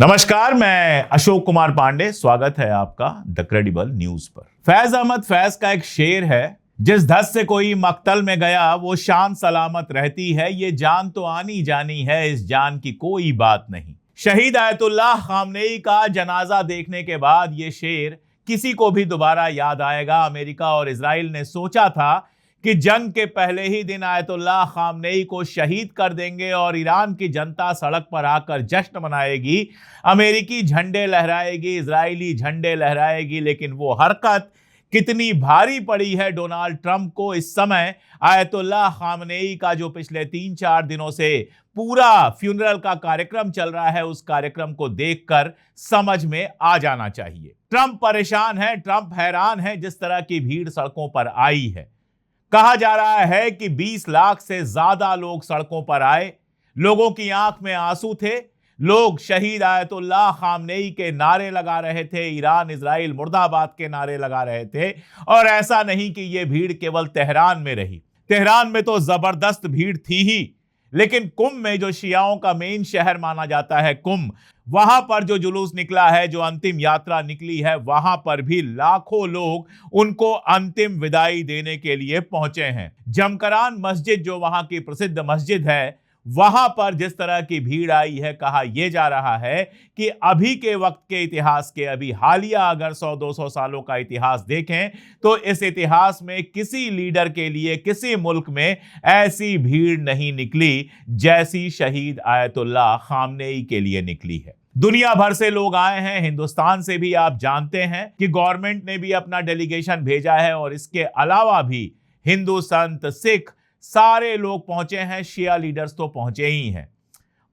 नमस्कार, मैं अशोक कुमार पांडे। स्वागत है आपका द क्रेडिबल न्यूज पर। फैज अहमद फैज का एक शेर है, जिस धस से कोई मक्तल में गया वो शान सलामत रहती है। ये जान तो आनी जानी है, इस जान की कोई बात नहीं। शहीद आयतुल्लाह खामनेई का जनाजा देखने के बाद ये शेर किसी को भी दोबारा याद आएगा। अमेरिका और इजराइल ने सोचा था कि जंग के पहले ही दिन आयतुल्लाह खामनेई को शहीद कर देंगे और ईरान की जनता सड़क पर आकर जश्न मनाएगी, अमेरिकी झंडे लहराएगी, इजरायली झंडे लहराएगी। लेकिन वो हरकत कितनी भारी पड़ी है डोनाल्ड ट्रंप को। इस समय आयतुल्लाह खामनेई का जो पिछले 3-4 दिनों से पूरा फ्यूनरल का कार्यक्रम चल रहा है, उस कार्यक्रम को देखकर समझ में आ जाना चाहिए। ट्रंप परेशान है, ट्रंप हैरान है जिस तरह की भीड़ सड़कों पर आई है। कहा जा रहा है कि 20 लाख से ज्यादा लोग सड़कों पर आए। लोगों की आंख में आंसू थे। लोग शहीद आयतुल्लाह खामनेई के नारे लगा रहे थे, ईरान इजराइल मुर्दाबाद के नारे लगा रहे थे। और ऐसा नहीं कि यह भीड़ केवल तेहरान में रही। तेहरान में तो जबरदस्त भीड़ थी ही, लेकिन कुंभ में, जो शियाओं का मेन शहर माना जाता है कुंभ, वहां पर जो जुलूस निकला है, जो अंतिम यात्रा निकली है, वहां पर भी लाखों लोग उनको अंतिम विदाई देने के लिए पहुंचे हैं। जमकरान मस्जिद, जो वहां की प्रसिद्ध मस्जिद है, वहां पर जिस तरह की भीड़ आई है, कहा यह जा रहा है कि अभी के वक्त के इतिहास के, अभी हालिया अगर 100-200 सालों का इतिहास देखें तो इस इतिहास में किसी लीडर के लिए, किसी मुल्क में ऐसी भीड़ नहीं निकली जैसी शहीद आयतुल्लाह खामनेई के लिए निकली है। दुनिया भर से लोग आए हैं, हिंदुस्तान से भी आप जानते हैं कि गवर्नमेंट ने भी अपना डेलीगेशन भेजा है, और इसके अलावा भी हिंदू संत, सिख, सारे लोग पहुंचे हैं। शिया लीडर्स तो पहुंचे ही हैं।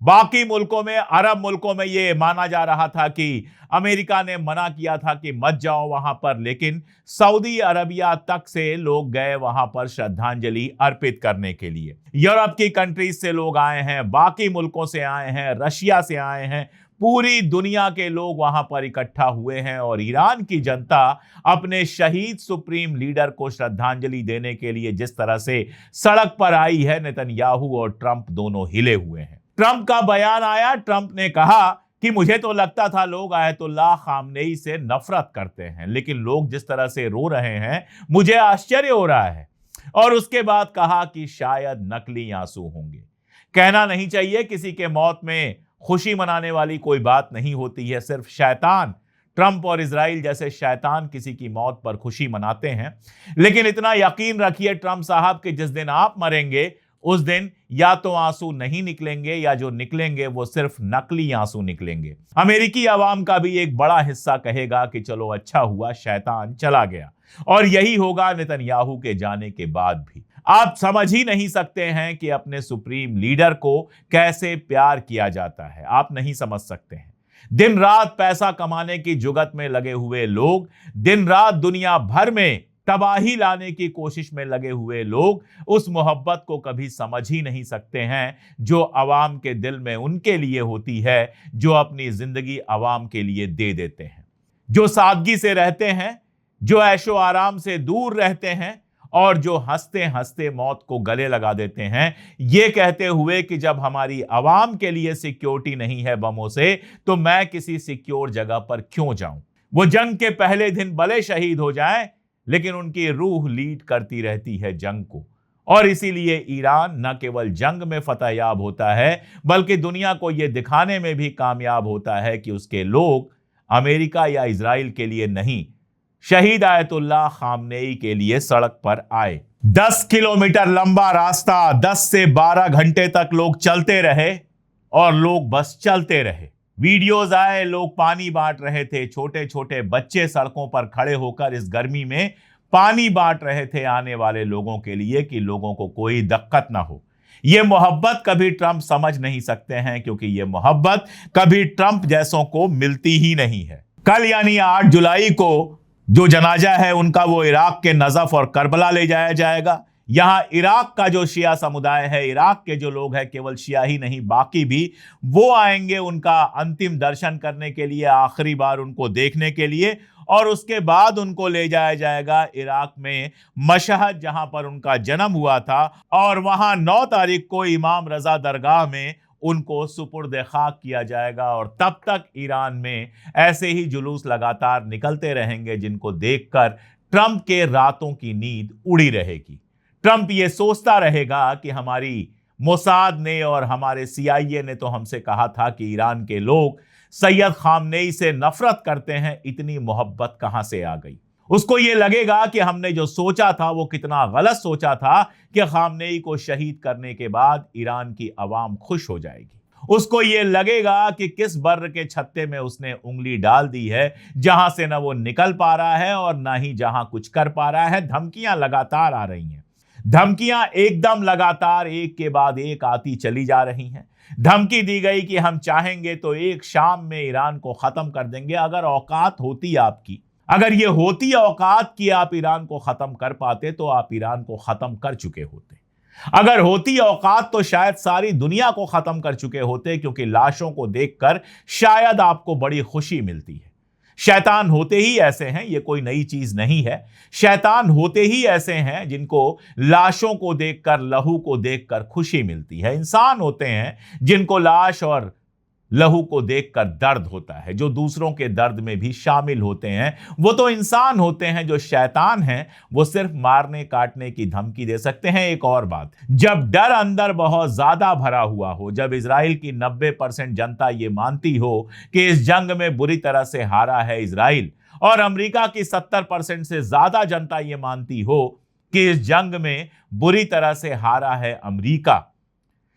बाकी मुल्कों में, अरब मुल्कों में यह माना जा रहा था कि अमेरिका ने मना किया था कि मत जाओ वहां पर, लेकिन सऊदी अरबिया तक से लोग गए वहां पर श्रद्धांजलि अर्पित करने के लिए। यूरोप की कंट्रीज से लोग आए हैं, बाकी मुल्कों से आए हैं, रशिया से आए हैं, पूरी दुनिया के लोग वहां पर इकट्ठा हुए हैं। और ईरान की जनता अपने शहीद सुप्रीम लीडर को श्रद्धांजलि देने के लिए जिस तरह से सड़क पर आई है, नेतन्याहू और ट्रंप दोनों हिले हुए हैं। ट्रंप का बयान आया। ट्रंप ने कहा कि मुझे तो लगता था लोग आयतुल्लाह खामनेई से नफरत करते हैं, लेकिन लोग जिस तरह से रो रहे हैं मुझे आश्चर्य हो रहा है। और उसके बाद कहा कि शायद नकली आंसू होंगे। कहना नहीं चाहिए, किसी के मौत में खुशी मनाने वाली कोई बात नहीं होती है। सिर्फ शैतान, ट्रंप और इजराइल जैसे शैतान किसी की मौत पर खुशी मनाते हैं। लेकिन इतना यकीन रखिए ट्रंप साहब कि जिस दिन आप मरेंगे, उस दिन या तो आंसू नहीं निकलेंगे, या जो निकलेंगे वो सिर्फ नकली आंसू निकलेंगे। अमेरिकी आवाम का भी एक बड़ा हिस्सा कहेगा कि चलो अच्छा हुआ शैतान चला गया। और यही होगा नेतन्याहू के जाने के बाद भी। आप समझ ही नहीं सकते हैं कि अपने सुप्रीम लीडर को कैसे प्यार किया जाता है। आप नहीं समझ सकते हैं। दिन रात पैसा कमाने की जुगत में लगे हुए लोग, दिन रात दुनिया भर में तबाही लाने की कोशिश में लगे हुए लोग उस मोहब्बत को कभी समझ ही नहीं सकते हैं जो अवाम के दिल में उनके लिए होती है, जो अपनी जिंदगी अवाम के लिए दे देते हैं, जो सादगी से रहते हैं, जो ऐशो आराम से दूर रहते हैं, और जो हंसते हंसते मौत को गले लगा देते हैं, ये कहते हुए कि जब हमारी आवाम के लिए सिक्योरिटी नहीं है बमों से, तो मैं किसी सिक्योर जगह पर क्यों जाऊं। वो जंग के पहले दिन भले शहीद हो जाएं, लेकिन उनकी रूह लीड करती रहती है जंग को। और इसीलिए ईरान न केवल जंग में फतहयाब होता है, बल्कि दुनिया को यह दिखाने में भी कामयाब होता है कि उसके लोग अमेरिका या इजराइल के लिए नहीं, शहीद आयतुल्लाह खामनेई के लिए सड़क पर आए। 10 किलोमीटर लंबा रास्ता, 10 से 12 घंटे तक लोग चलते रहे, और लोग बस चलते रहे। वीडियोस आए, लोग पानी बांट रहे थे। छोटे छोटे बच्चे सड़कों पर खड़े होकर इस गर्मी में पानी बांट रहे थे आने वाले लोगों के लिए, कि लोगों को कोई दिक्कत ना हो। यह मोहब्बत कभी ट्रंप समझ नहीं सकते हैं, क्योंकि यह मोहब्बत कभी ट्रंप जैसों को मिलती ही नहीं है। कल यानी 8 जुलाई को जो जनाजा है उनका, वो इराक के नजफ और करबला ले जाया जाएगा। यहां इराक का जो शिया समुदाय है, इराक के जो लोग हैं, केवल शिया ही नहीं बाकी भी, वो आएंगे उनका अंतिम दर्शन करने के लिए, आखिरी बार उनको देखने के लिए। और उसके बाद उनको ले जाया जाएगा इराक में मशहद, जहां पर उनका जन्म हुआ था। और वहां 9 तारीख को इमाम रजा दरगाह में उनको सुपुर्द खाक किया जाएगा और तब तक ईरान में ऐसे ही जुलूस लगातार निकलते रहेंगे जिनको देखकर ट्रंप के रातों की नींद उड़ी रहेगी। ट्रंप ये सोचता रहेगा कि हमारी मोसाद ने और हमारे CIA ने तो हमसे कहा था कि ईरान के लोग सैयद खामनेई से नफरत करते हैं, इतनी मोहब्बत कहां से आ गई। उसको ये लगेगा कि हमने जो सोचा था वो कितना गलत सोचा था कि खामनेई को शहीद करने के बाद ईरान की आवाम खुश हो जाएगी। उसको ये लगेगा कि किस बर्र के छत्ते में उसने उंगली डाल दी है, जहां से ना वो निकल पा रहा है और ना ही जहां कुछ कर पा रहा है। धमकियां लगातार आ रही हैं, धमकियां एकदम लगातार एक के बाद एक आती चली जा रही हैं। धमकी दी गई कि हम चाहेंगे तो एक शाम में ईरान को खत्म कर देंगे। अगर औकात होती आपकी, अगर ये होती औकात कि आप ईरान को खत्म कर पाते तो आप ईरान को खत्म कर चुके होते। अगर होती औकात तो शायद सारी दुनिया को खत्म कर चुके होते, क्योंकि लाशों को देखकर शायद आपको बड़ी खुशी मिलती है। शैतान होते ही ऐसे हैं, ये कोई नई चीज नहीं है। शैतान होते ही ऐसे हैं जिनको लाशों को देखकर, लहू को देखकर खुशी मिलती है। इंसान होते हैं जिनको लाश और लहू को देखकर दर्द होता है, जो दूसरों के दर्द में भी शामिल होते हैं। वो तो इंसान होते हैं। जो शैतान हैं वो सिर्फ मारने काटने की धमकी दे सकते हैं। एक और बात, जब डर अंदर बहुत ज्यादा भरा हुआ हो, जब इजराइल की 90% जनता ये मानती हो कि इस जंग में बुरी तरह से हारा है इजराइल, और अमेरिका की 70% से ज्यादा जनता ये मानती हो कि इस जंग में बुरी तरह से हारा है अमेरिका,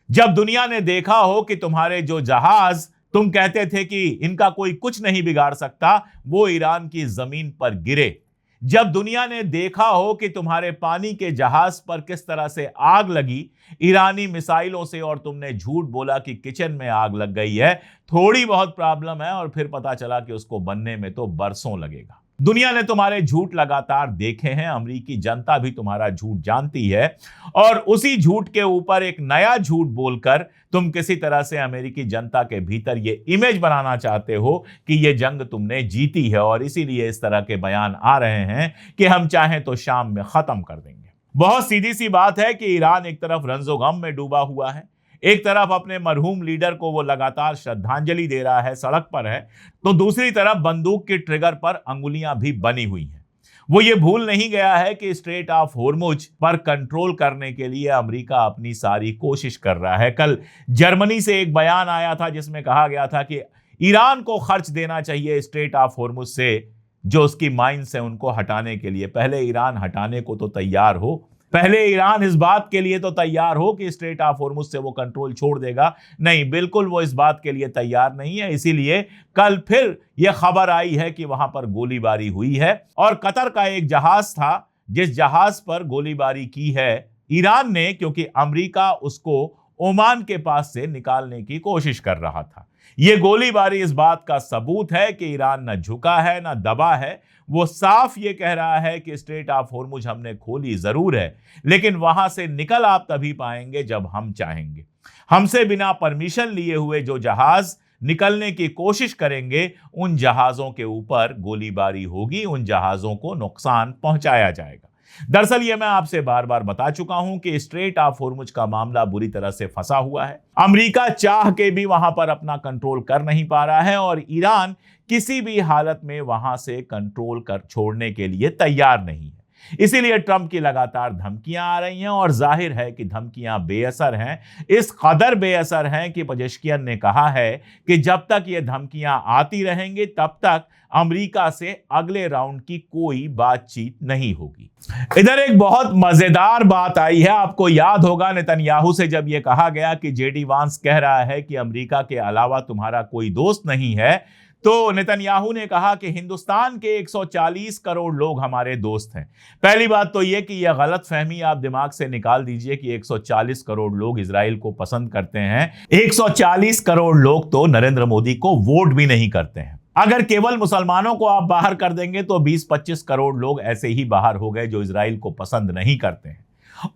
जब दुनिया ने देखा हो कि तुम्हारे जो जहाज तुम कहते थे कि इनका कोई कुछ नहीं बिगाड़ सकता, वो ईरान की जमीन पर गिरे, जब दुनिया ने देखा हो कि तुम्हारे पानी के जहाज पर किस तरह से आग लगी ईरानी मिसाइलों से, और तुमने झूठ बोला कि किचन में आग लग गई है, थोड़ी बहुत प्रॉब्लम है, और फिर पता चला कि उसको बनने में तो बरसों लगेगा। दुनिया ने तुम्हारे झूठ लगातार देखे हैं, अमेरिकी जनता भी तुम्हारा झूठ जानती है, और उसी झूठ के ऊपर एक नया झूठ बोलकर तुम किसी तरह से अमेरिकी जनता के भीतर ये इमेज बनाना चाहते हो कि ये जंग तुमने जीती है, और इसीलिए इस तरह के बयान आ रहे हैं कि हम चाहें तो शाम में खत्म कर देंगे। बहुत सीधी सी बात है कि ईरान एक तरफ रंजो गम में डूबा हुआ है, एक तरफ अपने मरहूम लीडर को वो लगातार श्रद्धांजलि दे रहा है, सड़क पर है, तो दूसरी तरफ बंदूक के ट्रिगर पर अंगुलियां भी बनी हुई हैं। वो ये भूल नहीं गया है कि स्ट्रेट ऑफ होर्मुज पर कंट्रोल करने के लिए अमेरिका अपनी सारी कोशिश कर रहा है। कल जर्मनी से एक बयान आया था जिसमें कहा गया था कि ईरान को खर्च देना चाहिए स्ट्रेट ऑफ होर्मुज से, जो उसकी माइंस है उनको हटाने के लिए। पहले ईरान हटाने को तो तैयार हो, पहले ईरान इस बात के लिए तो तैयार हो कि स्ट्रेट ऑफ होर्मुज से वो कंट्रोल छोड़ देगा। नहीं, बिल्कुल वो इस बात के लिए तैयार नहीं है। इसीलिए कल फिर यह खबर आई है कि वहां पर गोलीबारी हुई है, और कतर का एक जहाज था जिस जहाज पर गोलीबारी की है ईरान ने, क्योंकि अमेरिका उसको ओमान के पास से निकालने की कोशिश कर रहा था। यह गोलीबारी इस बात का सबूत है कि ईरान न झुका है न दबा है। वो साफ ये कह रहा है कि स्ट्रेट ऑफ होर्मुज हमने खोली जरूर है, लेकिन वहां से निकल आप तभी पाएंगे जब हम चाहेंगे। हमसे बिना परमिशन लिए हुए जो जहाज निकलने की कोशिश करेंगे, उन जहाजों के ऊपर गोलीबारी होगी, उन जहाजों को नुकसान पहुंचाया जाएगा। दरअसल ये मैं आपसे बार बार बता चुका हूं कि स्ट्रेट ऑफ होर्मुज का मामला बुरी तरह से फंसा हुआ है। अमेरिका चाह के भी वहां पर अपना कंट्रोल कर नहीं पा रहा है, और ईरान किसी भी हालत में वहां से कंट्रोल कर छोड़ने के लिए तैयार नहीं है। इसीलिए ट्रंप की लगातार धमकियां आ रही हैं, और जाहिर है कि धमकियां बेअसर हैं। इस कदर बेअसर हैं कि पेजेश्कियन ने कहा है कि जब तक ये धमकियां आती रहेंगी तब तक अमेरिका से अगले राउंड की कोई बातचीत नहीं होगी। इधर एक बहुत मजेदार बात आई है। आपको याद होगा नेतन्याहू से जब यह कहा गया कि जेडी वांस कह रहा है कि अमेरिका के अलावा तुम्हारा कोई दोस्त नहीं है, तो नेतन्याहू ने कहा कि हिंदुस्तान के 140 करोड़ लोग हमारे दोस्त हैं। पहली बात तो यह कि यह गलत फहमी आप दिमाग से निकाल दीजिए कि 140 करोड़ लोग इजराइल को पसंद करते हैं। 140 करोड़ लोग तो नरेंद्र मोदी को वोट भी नहीं करते हैं। अगर केवल मुसलमानों को आप बाहर कर देंगे तो 20-25 करोड़ लोग ऐसे ही बाहर हो गए जो इजराइल को पसंद नहीं करते हैं।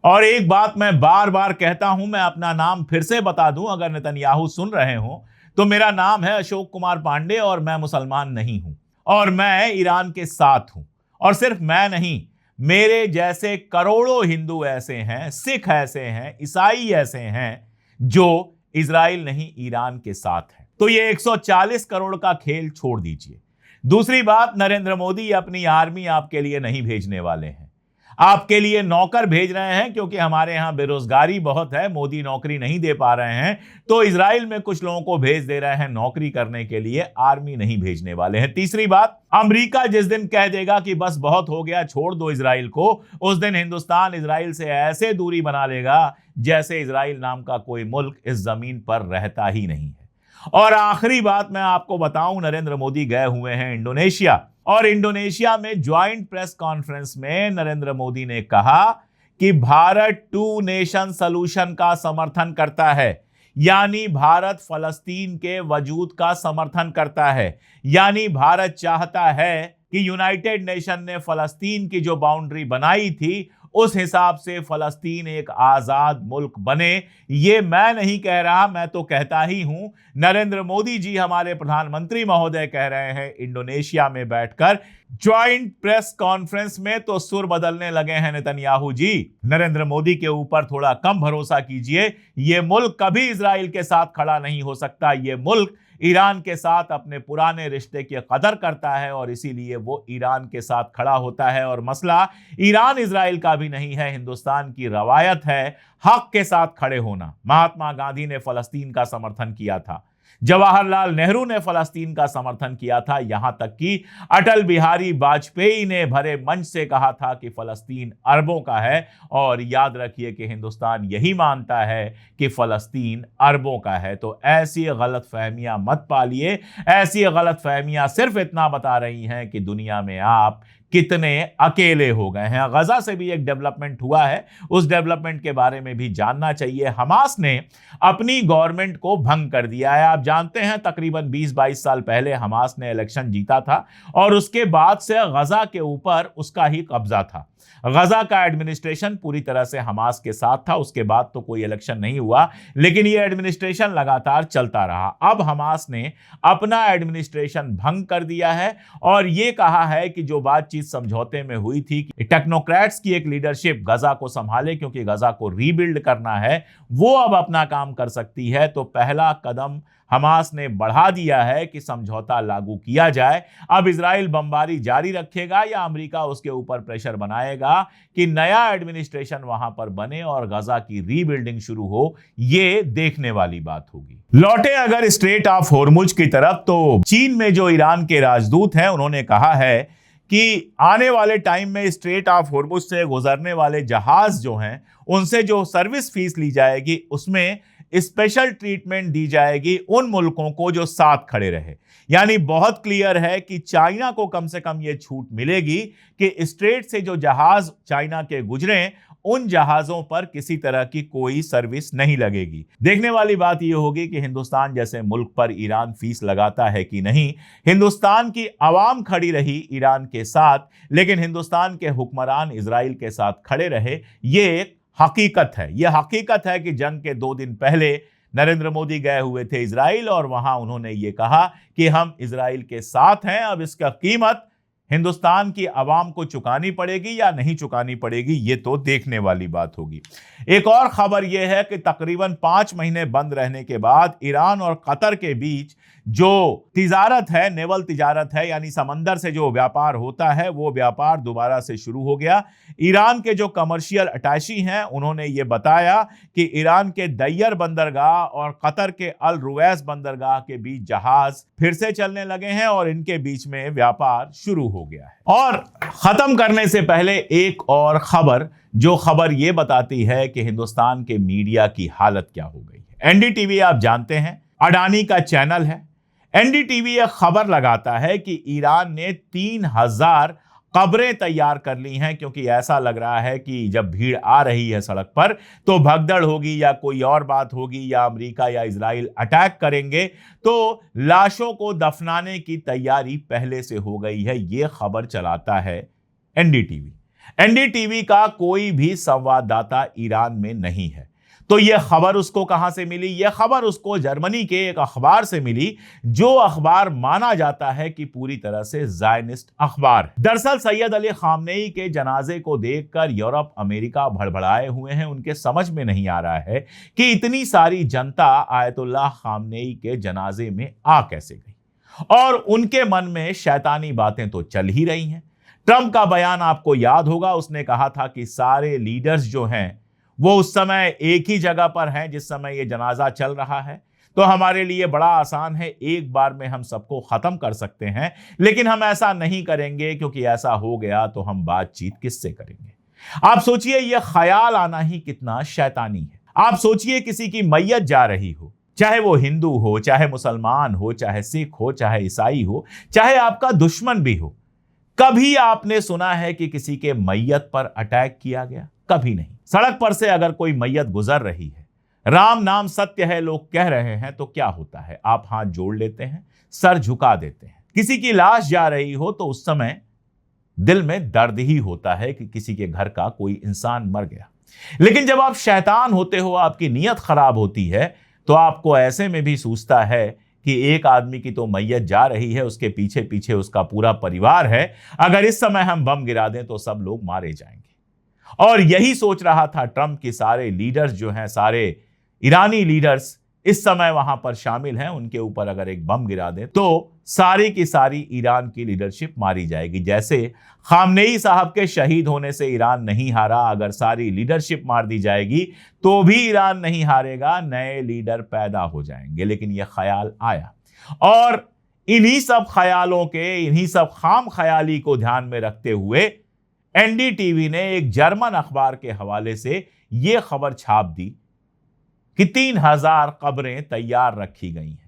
और एक बात मैं बार बार कहता हूं, मैं अपना नाम फिर से बता दूं, अगर नेतन्याहू सुन रहे हो तो मेरा नाम है अशोक कुमार पांडे, और मैं मुसलमान नहीं हूं, और मैं ईरान के साथ हूं। और सिर्फ मैं नहीं, मेरे जैसे करोड़ों हिंदू ऐसे हैं, सिख ऐसे हैं, ईसाई ऐसे हैं जो इजराइल नहीं ईरान के साथ है। तो ये 140 करोड़ का खेल छोड़ दीजिए। दूसरी बात, नरेंद्र मोदी अपनी आर्मी आपके लिए नहीं भेजने वाले हैं, आपके लिए नौकर भेज रहे हैं, क्योंकि हमारे यहां बेरोजगारी बहुत है, मोदी नौकरी नहीं दे पा रहे हैं, तो इजराइल में कुछ लोगों को भेज दे रहे हैं नौकरी करने के लिए, आर्मी नहीं भेजने वाले हैं। तीसरी बात, अमेरिका जिस दिन कह देगा कि बस बहुत हो गया, छोड़ दो इजराइल को, उस दिन हिंदुस्तान इजराइल से ऐसे दूरी बना लेगा जैसे इजराइल नाम का कोई मुल्क इस जमीन पर रहता ही नहीं है। और आखिरी बात मैं आपको बताऊं, नरेंद्र मोदी गए हुए हैं इंडोनेशिया, और इंडोनेशिया में ज्वाइंट प्रेस कॉन्फ्रेंस में नरेंद्र मोदी ने कहा कि भारत 2 नेशन सॉल्यूशन का समर्थन करता है, यानी भारत फलस्तीन के वजूद का समर्थन करता है। यानी भारत चाहता है कि यूनाइटेड नेशन ने फलस्तीन की जो बाउंड्री बनाई थी उस हिसाब से फलस्तीन एक आजाद मुल्क बने। ये मैं नहीं कह रहा, मैं तो कहता ही हूं, नरेंद्र मोदी जी हमारे प्रधानमंत्री महोदय कह रहे हैं इंडोनेशिया में बैठकर। ज्वाइंट प्रेस कॉन्फ्रेंस में तो सुर बदलने लगे हैं नेतन्याहू जी। नरेंद्र मोदी के ऊपर थोड़ा कम भरोसा कीजिए, ये मुल्क कभी इजराइल के साथ खड़ा नहीं हो सकता। ये मुल्क ईरान के साथ अपने पुराने रिश्ते की कदर करता है और इसीलिए वो ईरान के साथ खड़ा होता है। और मसला ईरान इजराइल का भी नहीं है, हिंदुस्तान की रवायत है हक के साथ खड़े होना। महात्मा गांधी ने फलस्तीन का समर्थन किया था, जवाहरलाल नेहरू ने फलस्तीन का समर्थन किया था, यहां तक कि अटल बिहारी वाजपेयी ने भरे मंच से कहा था कि फलस्तीन अरबों का है। और याद रखिए कि हिंदुस्तान यही मानता है कि फलस्तीन अरबों का है। तो ऐसी गलतफहमियां मत पालिए। ऐसी गलतफहमियां सिर्फ इतना बता रही हैं कि दुनिया में आप कितने अकेले हो गए हैं। गजा से भी एक डेवलपमेंट हुआ है, उस डेवलपमेंट के बारे में भी जानना चाहिए। हमास ने अपनी गवर्नमेंट को भंग कर दिया है। आप जानते हैं तकरीबन 20-22 साल पहले हमास ने इलेक्शन जीता था और उसके बाद से गजा के ऊपर उसका ही कब्जा था। गजा का एडमिनिस्ट्रेशन पूरी तरह से हमास के साथ था। उसके बाद तो कोई इलेक्शन नहीं हुआ, लेकिन यह एडमिनिस्ट्रेशन लगातार चलता रहा। अब हमास ने अपना एडमिनिस्ट्रेशन भंग कर दिया है और यह कहा है कि जो बातचीत समझौते में हुई थी कि टेक्नोक्रेट्स की एक लीडरशिप गजा को संभाले, क्योंकि गजा को रीबिल्ड करना है, वो अब अपना काम कर सकती है। तो पहला कदम हमास ने बढ़ा दिया है कि समझौता लागू किया जाए। अब इजराइल बमबारी जारी रखेगा या अमेरिका उसके ऊपर प्रेशर बनाएगा कि नया एडमिनिस्ट्रेशन वहां पर बने और गजा की रीबिल्डिंग शुरू हो, ये देखने वाली बात होगी। लौटे अगर स्ट्रेट ऑफ होर्मुज की तरफ, तो चीन में जो ईरान के राजदूत हैं उन्होंने कहा है कि आने वाले टाइम में स्ट्रेट ऑफ होर्मुज से गुजरने वाले जहाज जो हैं उनसे जो सर्विस फीस ली जाएगी उसमें स्पेशल ट्रीटमेंट दी जाएगी उन मुल्कों को जो साथ खड़े रहे। यानी बहुत क्लियर है कि चाइना को कम से कम यह छूट मिलेगी कि स्ट्रेट से जो जहाज चाइना के गुजरे उन जहाजों पर किसी तरह की कोई सर्विस नहीं लगेगी। देखने वाली बात यह होगी कि हिंदुस्तान जैसे मुल्क पर ईरान फीस लगाता है कि नहीं। हिंदुस्तान की आवाम खड़ी रही ईरान के साथ, लेकिन हिंदुस्तान के हुक्मरान इजराइल के साथ खड़े रहे। ये एक हकीकत है। यह हकीकत है कि जंग के 2 दिन पहले नरेंद्र मोदी गए हुए थे इजराइल और वहां उन्होंने ये कहा कि हम इजराइल के साथ हैं। अब इसका कीमत हिंदुस्तान की आवाम को चुकानी पड़ेगी या नहीं चुकानी पड़ेगी, ये तो देखने वाली बात होगी। एक और खबर यह है कि तकरीबन 5 महीने बंद रहने के बाद ईरान और कतर के बीच जो तिजारत है, नेवल तिजारत है, यानी समंदर से जो व्यापार होता है, वो व्यापार दोबारा से शुरू हो गया। ईरान के जो कमर्शियल अटैची हैं उन्होंने ये बताया कि ईरान के दैयर बंदरगाह और कतर के अल रुवैस बंदरगाह के बीच जहाज फिर से चलने लगे हैं और इनके बीच में व्यापार शुरू हो गया है। और खत्म करने से पहले एक और खबर, जो खबर ये बताती है कि हिंदुस्तान के मीडिया की हालत क्या हो गई है। एनडीटीवी आप जानते हैं अडानी का चैनल है। एनडीटीवी एक खबर लगाता है कि ईरान ने 3000 कब्रें तैयार कर ली हैं, क्योंकि ऐसा लग रहा है कि जब भीड़ आ रही है सड़क पर तो भगदड़ होगी या कोई और बात होगी या अमेरिका या इजराइल अटैक करेंगे, तो लाशों को दफनाने की तैयारी पहले से हो गई है। यह खबर चलाता है एनडीटीवी। एनडीटीवी का कोई भी संवाददाता ईरान में नहीं है। तो यह खबर उसको कहां से मिली? यह खबर उसको जर्मनी के एक अखबार से मिली, जो अखबार माना जाता है कि पूरी तरह से ज़ायनिस्ट अखबार है। दरअसल सैयद अली खामनेई के जनाजे को देखकर यूरोप, अमेरिका भड़बड़ाए हुए हैं। उनके समझ में नहीं आ रहा है कि इतनी सारी जनता आयतुल्लाह खामनेई के जनाजे में आ कैसे गई, और उनके मन में शैतानी बातें तो चल ही रही हैं। ट्रंप का बयान आपको याद होगा, उसने कहा था कि सारे लीडर्स जो हैं वो उस समय एक ही जगह पर हैं जिस समय ये जनाजा चल रहा है, तो हमारे लिए बड़ा आसान है, एक बार में हम सबको खत्म कर सकते हैं, लेकिन हम ऐसा नहीं करेंगे, क्योंकि ऐसा हो गया तो हम बातचीत किससे करेंगे। आप सोचिए, यह ख्याल आना ही कितना शैतानी है। आप सोचिए, किसी की मैयत जा रही हो, चाहे वो हिंदू हो, चाहे मुसलमान हो, चाहे सिख हो, चाहे ईसाई हो, चाहे आपका दुश्मन भी हो, कभी आपने सुना है कि किसी के मैयत पर अटैक किया गया? कभी नहीं। सड़क पर से अगर कोई मैयत गुजर रही है, राम नाम सत्य है लोग कह रहे हैं, तो क्या होता है? आप हाथ जोड़ लेते हैं, सर झुका देते हैं। किसी की लाश जा रही हो तो उस समय दिल में दर्द ही होता है कि किसी के घर का कोई इंसान मर गया। लेकिन जब आप शैतान होते हो, आपकी नीयत खराब होती है, तो आपको ऐसे में भी सूझता है कि एक आदमी की तो मैयत जा रही है, उसके पीछे पीछे उसका पूरा परिवार है, अगर इस समय हम बम गिरा दें तो सब लोग मारे जाएंगे। और यही सोच रहा था ट्रंप की सारे लीडर्स जो हैं, सारे ईरानी लीडर्स इस समय वहां पर शामिल हैं, उनके ऊपर अगर एक बम गिरा दें तो सारी की सारी ईरान की लीडरशिप मारी जाएगी। जैसे खामनेई साहब के शहीद होने से ईरान नहीं हारा, अगर सारी लीडरशिप मार दी जाएगी तो भी ईरान नहीं हारेगा, नए लीडर पैदा हो जाएंगे। लेकिन यह ख्याल आया, और इन्हीं सब ख्यालों के, इन्हीं सब खाम ख्याली को ध्यान में रखते हुए एनडीटीवी ने एक जर्मन अखबार के हवाले से यह खबर छाप दी कि 3000 कब्रें तैयार रखी गई हैं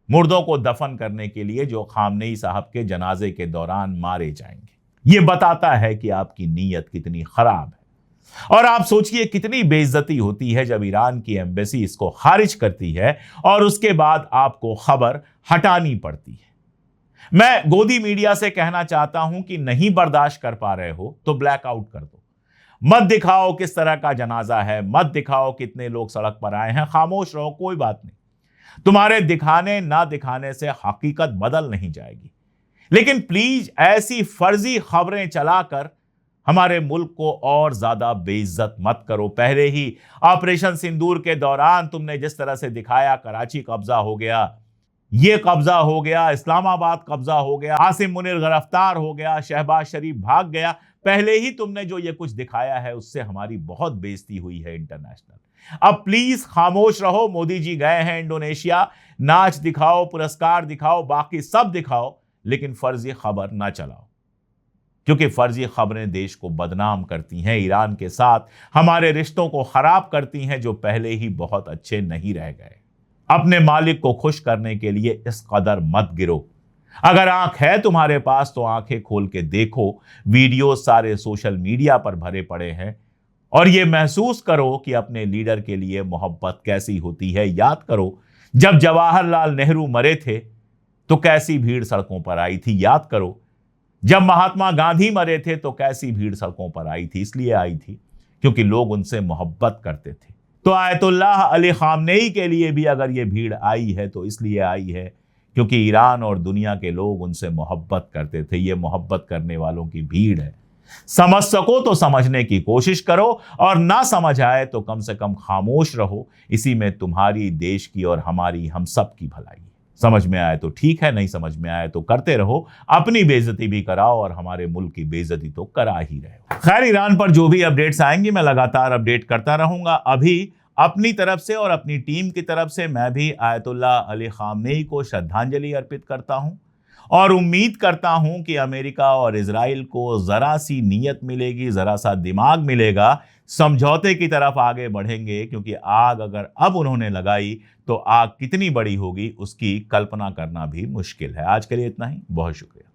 मुर्दों को दफन करने के लिए, जो खामनेई साहब के जनाजे के दौरान मारे जाएंगे। यह बताता है कि आपकी नीयत कितनी खराब है। और आप सोचिए, कितनी बेइज्जती होती है जब ईरान की एम्बेसी इसको खारिज करती है और उसके बाद आपको खबर हटानी पड़ती है। मैं गोदी मीडिया से कहना चाहता हूं कि नहीं बर्दाश्त कर पा रहे हो तो ब्लैकआउट कर दो। मत दिखाओ किस तरह का जनाजा है, मत दिखाओ कितने लोग सड़क पर आए हैं, खामोश रहो, कोई बात नहीं। तुम्हारे दिखाने ना दिखाने से हकीकत बदल नहीं जाएगी। लेकिन प्लीज ऐसी फर्जी खबरें चलाकर हमारे मुल्क को और ज्यादा बेइज्जत मत करो। पहले ही ऑपरेशन सिंदूर के दौरान तुमने जिस तरह से दिखाया, कराची कब्जा हो गया, ये कब्जा हो गया, इस्लामाबाद कब्जा हो गया, आसिम मुनीर गिरफ्तार हो गया, शहबाज शरीफ भाग गया, पहले ही तुमने जो ये कुछ दिखाया है उससे हमारी बहुत बेइज्जती हुई है इंटरनेशनल। अब प्लीज खामोश रहो। मोदी जी गए हैं इंडोनेशिया, नाच दिखाओ, पुरस्कार दिखाओ, बाकी सब दिखाओ, लेकिन फर्जी खबर ना चलाओ, क्योंकि फर्जी खबरें देश को बदनाम करती हैं, ईरान के साथ हमारे रिश्तों को खराब करती हैं, जो पहले ही बहुत अच्छे नहीं रह गए। अपने मालिक को खुश करने के लिए इस कदर मत गिरो। अगर आंख है तुम्हारे पास तो आंखें खोल के देखो। वीडियो सारे सोशल मीडिया पर भरे पड़े हैं, और यह महसूस करो कि अपने लीडर के लिए मोहब्बत कैसी होती है। याद करो, जब जवाहरलाल नेहरू मरे थे तो कैसी भीड़ सड़कों पर आई थी। याद करो, जब महात्मा गांधी मरे थे तो कैसी भीड़ सड़कों पर आई थी। इसलिए आई थी क्योंकि लोग उनसे मोहब्बत करते थे। तो आयतुल्लाह अली खामनेई के लिए भी अगर ये भीड़ आई है तो इसलिए आई है क्योंकि ईरान और दुनिया के लोग उनसे मोहब्बत करते थे। ये मोहब्बत करने वालों की भीड़ है। समझ सको तो समझने की कोशिश करो, और ना समझ आए तो कम से कम खामोश रहो। इसी में तुम्हारी, देश की और हमारी, हम सब की भलाई है। समझ में आए तो ठीक है, नहीं समझ में आए तो करते रहो। अपनी बेइज्जती भी कराओ और हमारे मुल्क की बेइज्जती तो करा ही रहे हो। खैर, ईरान पर जो भी अपडेट्स आएंगी मैं लगातार अपडेट करता रहूंगा। अभी अपनी तरफ से और अपनी टीम की तरफ से मैं भी आयतुल्लाह अली खामनेई को श्रद्धांजलि अर्पित करता हूं, और उम्मीद करता हूं कि अमेरिका और इजराइल को जरा सी नीयत मिलेगी, जरा सा दिमाग मिलेगा, समझौते की तरफ आगे बढ़ेंगे। क्योंकि आग अगर अब उन्होंने लगाई तो आग कितनी बड़ी होगी उसकी कल्पना करना भी मुश्किल है। आज के लिए इतना ही, बहुत शुक्रिया।